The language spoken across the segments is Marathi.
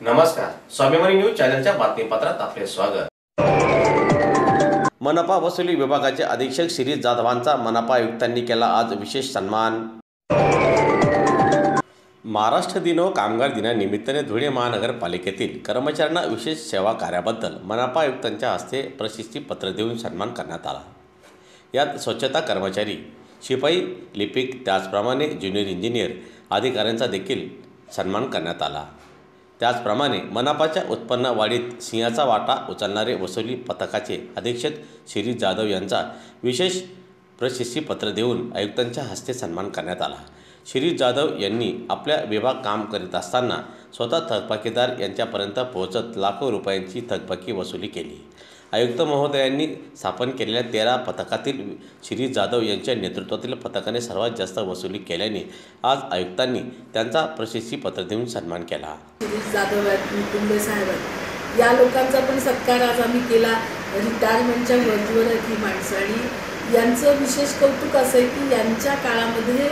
नमस्कार, स्वाभिमानी न्यूज चॅनलच्या बातमीपत्रात आपले स्वागत। मनपा वसुली विभागाचे अधीक्षक शिरीष जाधवांचा मनपा आयुक्तांनी केला आज विशेष सन्मान। महाराष्ट्र दिन व कामगार दिनानिमित्ताने धुळे महानगरपालिकेतील कर्मचाऱ्यांना विशेष सेवा कार्याबद्दल मनपा आयुक्तांच्या हस्ते प्रशस्ती पत्र देऊन सन्मान करण्यात आला। यात स्वच्छता कर्मचारी, शिपाई, लिपिक, त्याचप्रमाणे ज्युनियर इंजिनियर अधिकाऱ्यांचा देखील सन्मान करण्यात आला। त्याचप्रमाणे मनपाच्या उत्पन्न वाढीत सिंहाचा वाटा उचलणारे वसुली पथकाचे अधीक्षक शिरीष जाधव यांचा विशेष प्रशस्ती पत्र देऊन आयुक्तांच्या हस्ते सन्मान करण्यात आला। शिरीष जाधव यांनी आपल्या विभाग काम करीत असताना स्वतः थकबाकीदार यांच्यापर्यंत पोहोचत लाखो रुपयांची थकबाकी वसुली केली। आयुक्त महोदयांनी स्थापन केलेल्या 13 पथकातील शिरीष जाधव यांच्या नेतृत्वातील पथकाने सर्वात जास्त वसुली केल्याने आज आयुक्तांनी त्यांचा प्रशस्ती पत्र देऊन सन्मान केला। शिरीष जाधव आहेत, मुकुंदे साहेब आहेत, या लोकांचा पण सत्कार आज आम्ही केला। रिटायरमेंटच्या वरतीवर आहेत ही माणसं आणि यांचं विशेष कौतुक असं आहे की यांच्या काळामध्ये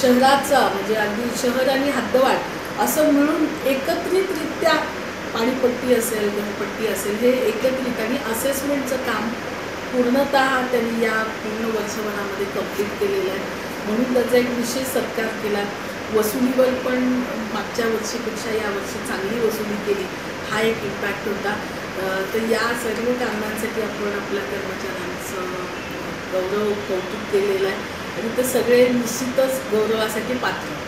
शहराचा म्हणजे अगदी शहर आणि हद्दवाढ असं मिळून एकत्रितरित्या पाणीपट्टी असेल, घरपट्टी असेल, हे एकत्रित आणि असेसमेंटचं काम पूर्णतः त्यांनी या पूर्ण वर्षभरामध्ये कंप्लीट केलेलं आहे। म्हणून त्याचा एक विशेष सत्कार केला। वसुलीवर पण मागच्या वर्षीपेक्षा यावर्षी चांगली वसुली केली, हा एक इम्पॅक्ट होता। तर या सर्व कारणांसाठी आपण आपल्या कर्मचाऱ्यांचं कौतुक केलेलं आहे आणि ते सगळे निश्चितच गौरवासाठी पात्र।